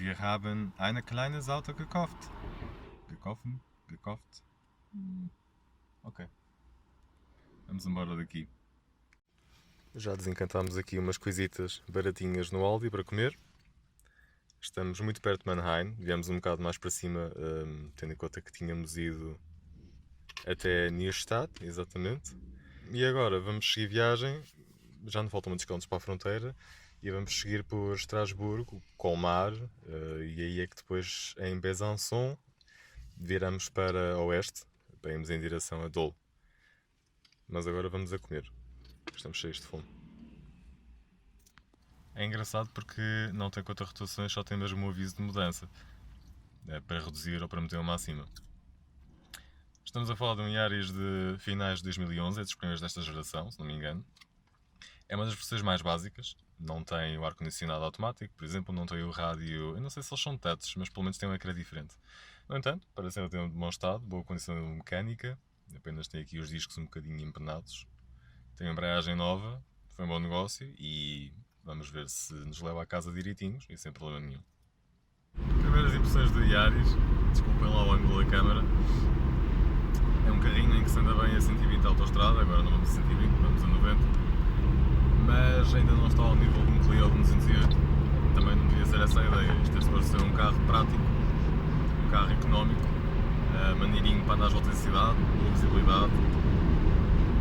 Wir haben ein kleines Auto gekauft. Gekauft. Ok. Vamos embora daqui. Já desencantámos aqui umas coisitas baratinhas no Aldi para comer. Estamos muito perto de Mannheim. Viemos um bocado mais para cima, tendo em conta que tínhamos ido até Neustadt, exatamente. E agora vamos seguir viagem. Já não faltam muitos quilómetros para a fronteira. E vamos seguir por Estrasburgo, Colmar. E aí é que depois, em Besançon, viramos para oeste, para irmos em direção a Dole. Mas agora vamos a comer. Estamos cheios de fome. É engraçado porque não tem conta rotações, só tem mesmo um aviso de mudança. É para reduzir ou para meter uma acima. Estamos a falar de um Yaris de finais de 2011, é dos primeiros desta geração, se não me engano. É uma das versões mais básicas. Não tem o ar-condicionado automático, por exemplo, não tem o rádio... Eu não sei se eles são touch, mas pelo menos tem um ecrã diferente. No entanto, parece ter um bom estado, boa condição mecânica. Apenas tem aqui os discos um bocadinho empenados. Tem embreagem nova, foi um bom negócio e vamos ver se nos leva à casa direitinhos e sem problema nenhum. Primeiras impressões do Yaris, desculpem lá o ângulo da câmara. É um carrinho em que se anda bem a 120 de autostrada, agora não vamos a 120, vamos a 90. Mas ainda não está ao nível de um Clio de 208. Também não devia ser essa a ideia. Isto é suposto ser um carro prático, um carro económico, maneirinho para andar às voltas da cidade, boa visibilidade.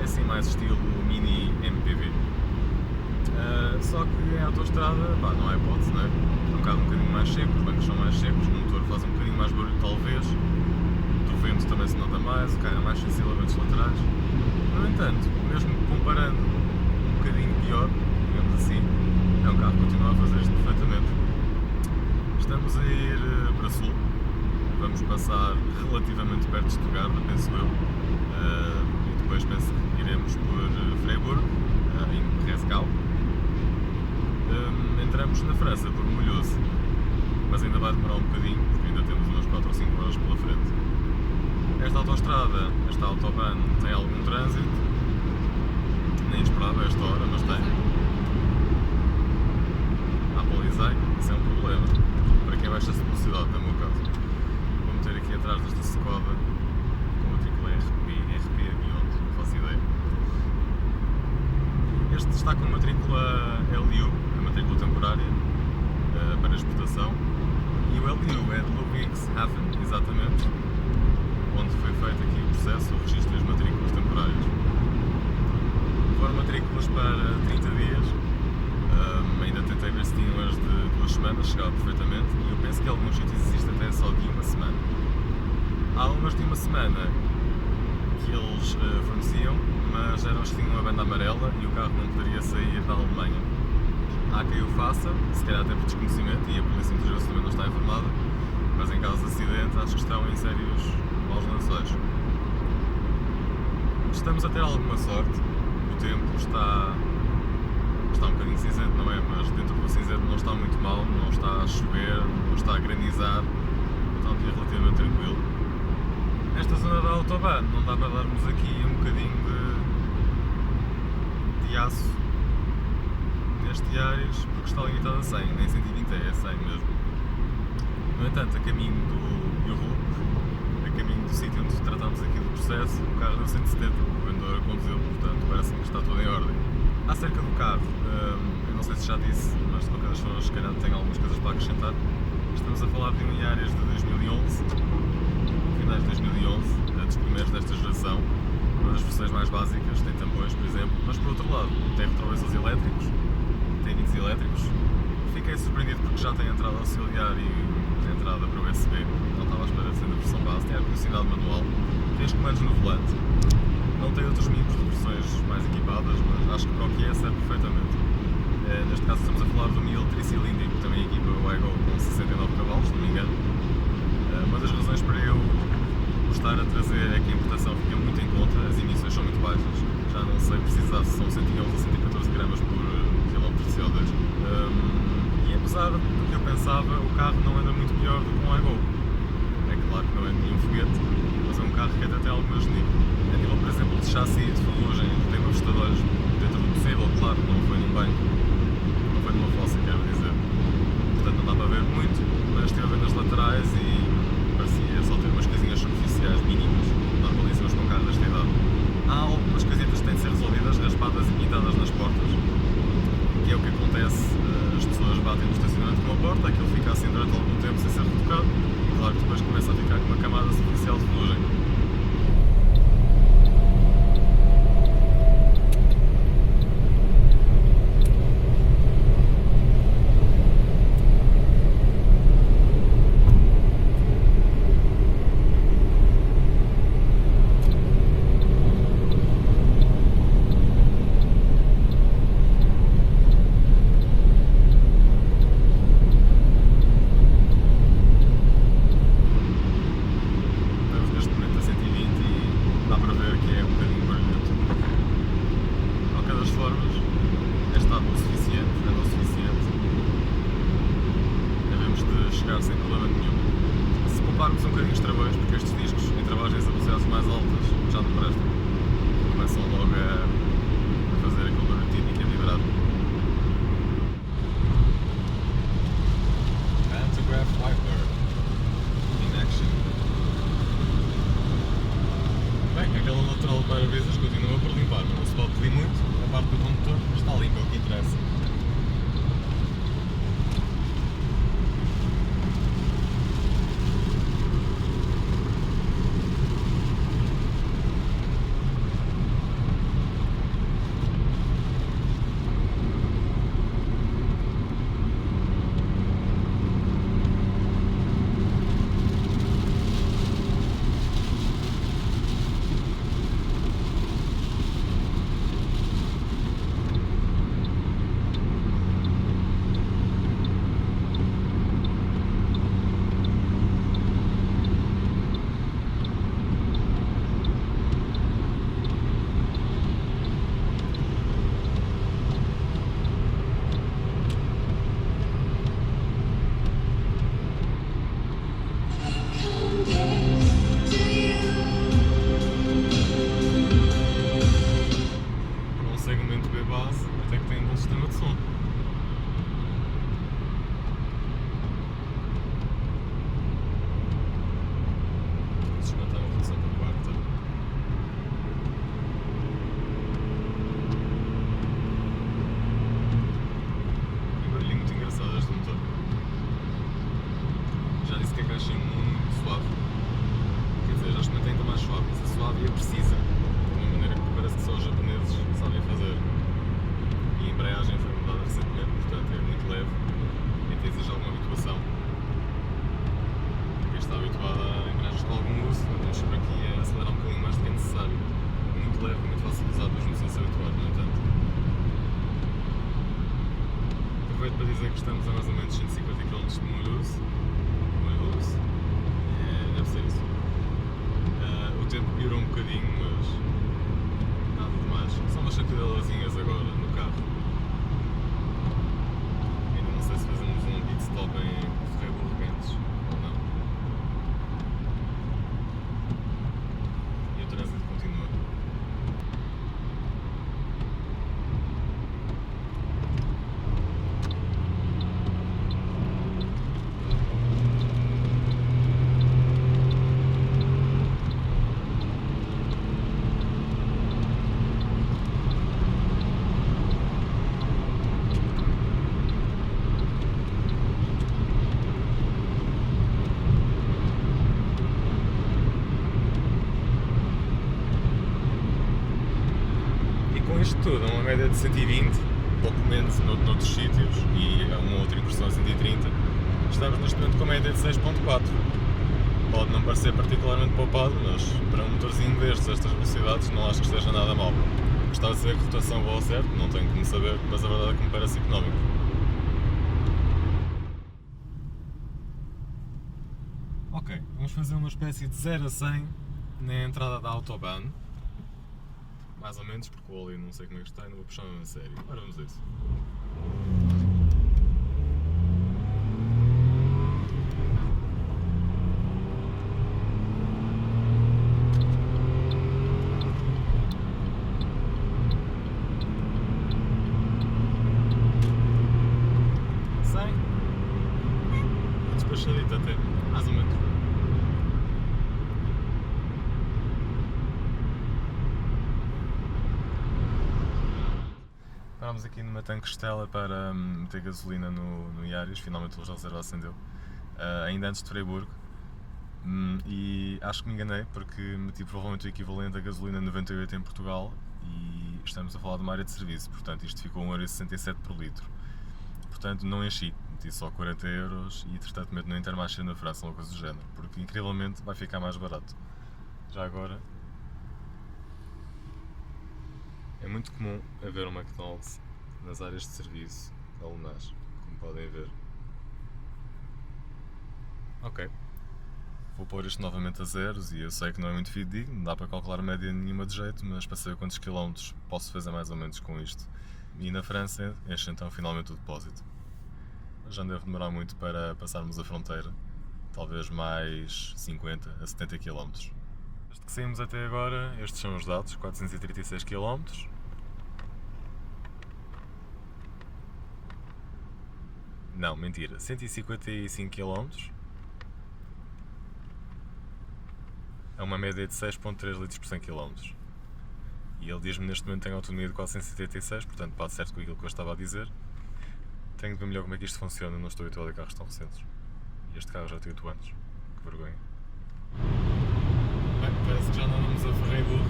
É assim mais estilo mini MPV. Só que em autostrada, pá, não há hipótese, não é? É um carro um bocadinho mais seco, os bancos são mais secos, o motor faz um bocadinho mais barulho talvez, do vento também se nota mais, o carro é mais sensível a ventos laterais. No entanto, mesmo comparando um bocadinho pior, digamos assim, é um carro que continua a fazer isto perfeitamente. Estamos a ir para sul, vamos passar relativamente perto de Stuttgart, penso eu, e depois penso que iremos por Freiburg, em Resgau. Entramos na França por Mulhouse, mas ainda vai demorar um bocadinho, porque ainda temos umas 4 ou 5 horas pela frente. Esta autostrada, esta autobahn, tem algum trânsito, nem esperava a esta hora, mas tem. Há Polizei, isso é um problema, para quem baixa a velocidade, no meu caso. Vou meter aqui atrás desta Skoda, com a matrícula RP Beyond, não faço ideia. Este está com matrícula LU, a matrícula temporária, para exportação, e o LU é de Ludwigshafen, exatamente, onde foi feito aqui o processo, o registro das matrículas temporárias. Foram matrículas para 30 dias, ainda tentei ver se tinham as de 2 semanas, chegava perfeitamente, e eu penso que alguns sítios existem até só de 1 semana. Há umas de 1 semana que eles forneciam, mas eram os que tinham uma banda amarela e o carro não poderia sair da Alemanha. Há quem o faça, se calhar até por desconhecimento, e a polícia muitas vezes também não está informada, mas em caso de acidente acho que estão em sérios maus lençóis. Estamos a ter alguma sorte, o tempo está um bocadinho cinzento, não é? Mas dentro do cinzento não está muito mal, não está a chover, não está a granizar, está um dia relativamente tranquilo. Nesta zona da autobahn não dá para darmos aqui um bocadinho de aço neste Yaris, porque está limitado a 100, nem 120 é 100 mesmo. No entanto, a caminho do Euro, a caminho do sítio onde tratámos aqui do processo, o carro deu 170, o vendedor conduziu, portanto parece-me que está tudo em ordem. Acerca do carro, eu não sei se já disse, mas de qualquer forma se calhar tenho algumas coisas para acrescentar. Estamos a falar de um Yaris de 2011, finais de 2011, dos primeiros desta geração, uma das versões mais básicas, tem tampões, por exemplo, mas por outro lado, tem retrovisores elétricos, tem vidros elétricos. Fiquei surpreendido porque já tem entrada auxiliar e entrada para USB, não estava à espera de ser da versão base, tem ar-condicionado manual, tem os comandos no volante, não tem outros mimos de versões mais equipadas, mas acho que para o que é serve perfeitamente. Neste caso estamos a falar do 1000 tricilíndrico, que também equipa o Ego com 69 cavalos, se não me engano. Uma das razões para eu gostar a trazer é que a importação fica muito em conta, as emissões são muito baixas, já não sei precisar se são 111 ou 114 gramas por quilómetro de CO2. E apesar do que eu pensava, o carro não anda muito pior do que um iGo. É claro que não é nenhum foguete, mas é um carro que até tem alguma genica. A nível, por exemplo, de chassi e de ferrugem, tem uma ajustadores dentro do possível, claro, não foi num banco, não foi numa fossa, quero dizer. Portanto não dá para ver muito, parte daquilo fica assim durante algum tempo sem ser retocado. E claro que depois começa a ficar com uma camada superficial de ferrugem. Sem problema nenhum. Se pouparmos um bocadinho os travões, porque estes discos em travagens a velocidades mais altas já não prestam, começam logo a fazer aquele barulho típico e a vibrar. Pantograph Wiper in action. Bem, aquela lateral de para-brisas continua por limpar, mas não se pode pedir muito, a parte do condutor está limpa, é o que interessa. Até que tem um bom sistema de som. Vamos matar a função para quarta. Um barulhinho muito engraçado este motor. Já disse que a caixa é muito suave. Quer dizer, já experimentei ainda mais suave, mas é suave e é precisa. De uma maneira que parece que só os japoneses sabem fazer. E a embreagem foi mudada recentemente, portanto é muito leve e tem exige alguma habituação. Quem está habituado a embreagens com algum uso, vamos sempre aqui a acelerar um bocadinho mais do que é necessário. Muito leve, muito fácil de usar, mesmo sem se habituar, no entanto. Aproveito para dizer que estamos a mais ou menos 150 km de Mulhouse. Deve ser isso. O tempo piorou um bocadinho, mas nada demais. São umas chacudelazinhas agora no carro. Ainda não sei se fazemos um pit stop em Ferreiro Rebentos ou não. E o trânsito continua. Com isto tudo, uma média de 120, pouco menos noutros sítios e uma outra incursão a 130, estamos neste momento com uma média de 6.4. Pode não parecer particularmente poupado, mas para um motorzinho destes, estas velocidades, não acho que esteja nada mal. Gostava de dizer que a rotação vou ao certo, não tenho como saber, mas a verdade é que me parece económico. Ok, vamos fazer uma espécie de 0 a 100 na entrada da Autobahn. Mais ou menos, porque o óleo não sei como é que está e não vou puxar mesmo a sério. Agora vamos a isso. Despachadito até, mais ou menos. Parámos aqui numa tanque-estela para meter gasolina no Yaris, finalmente o reserva acendeu, ainda antes de Freiburgo. E acho que me enganei porque meti provavelmente o equivalente a gasolina 98 em Portugal e estamos a falar de uma área de serviço, portanto isto ficou 1,67€ por litro. Portanto não enchi, meti só 40€ e entretanto meto no Intermarché na França, uma coisa do género, porque incrivelmente vai ficar mais barato. Já agora, é muito comum haver um McDonald's nas áreas de serviço alemãs, como podem ver. Ok. Vou pôr isto novamente a zeros e eu sei que não é muito fidedigno, não dá para calcular média nenhuma de jeito, mas para saber quantos quilómetros posso fazer mais ou menos com isto. E na França enche então finalmente o depósito. Já não deve demorar muito para passarmos a fronteira, talvez mais 50 a 70 km. Desde que saímos até agora, estes são os dados, 436 km. Não, mentira, 155 km. É uma média de 6.3 litros por 100 km. E ele diz-me neste momento que tem autonomia de 476, portanto bate certo com aquilo que eu estava a dizer. Tenho de ver melhor como é que isto funciona, não estou habituado a carros tão recentes. E este carro já tem 8 anos, que vergonha. Bem, parece que já não andamos a Freiburg,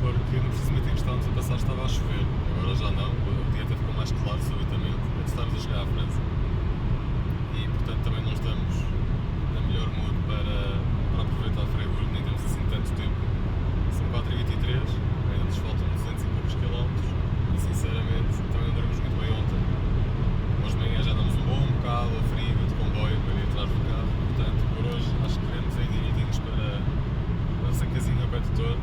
porque no precisamente em que estávamos a passar estava a chover. Agora já não, o dia até ficou mais claro subitamente, antes de estarmos a chegar à França. E portanto também não estamos na melhor mood para aproveitar Freiburg, nem temos assim tanto tempo. São 4h23, ainda nos faltam 200 e poucos quilómetros e sinceramente também não dormimos muito bem ontem. Hoje de manhã já damos um bom bocado a frio de comboio para ir atrás do carro, portanto por hoje acho que queremos aí direitinhos para essa casinha ao pé do Douro.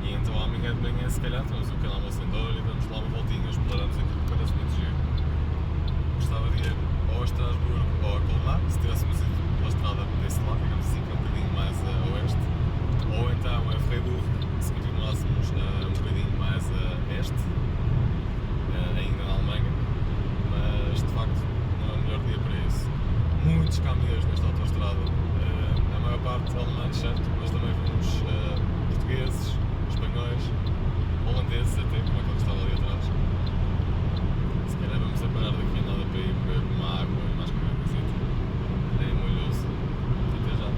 E então amanhã de manhã se calhar temos um canal almoço em Douro e damos lá uma voltinha, exploramos aquilo que parece muito giro. Gostava de ir ou a Estrasburgo ou a Colmar, se tivéssemos ido pela estrada desse lado, digamos assim, que é um bocadinho mais a oeste, ou então a Freiburg, se continuássemos um bocadinho mais a este, ainda na Alemanha, mas de facto não é o melhor dia para isso. Muitos caminhões nesta autoestrada, a maior parte alemães, certo, mas também vemos portugueses, espanhóis, holandeses até, como aquele que estava ali atrás. Se calhar vamos a parar daqui a nada para ir beber uma água e mais qualquer coisita. É molhoso. Até já.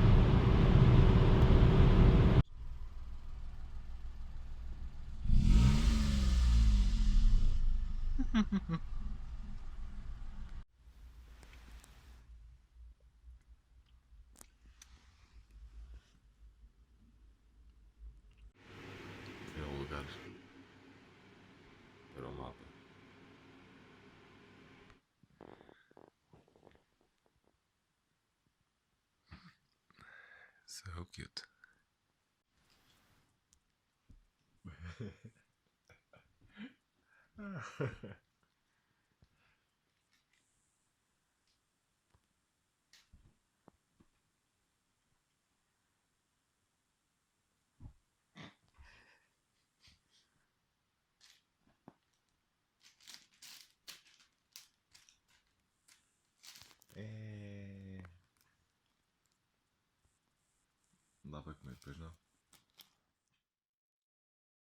É o lugar para o mapa. So cute. Não dá para comer depois não?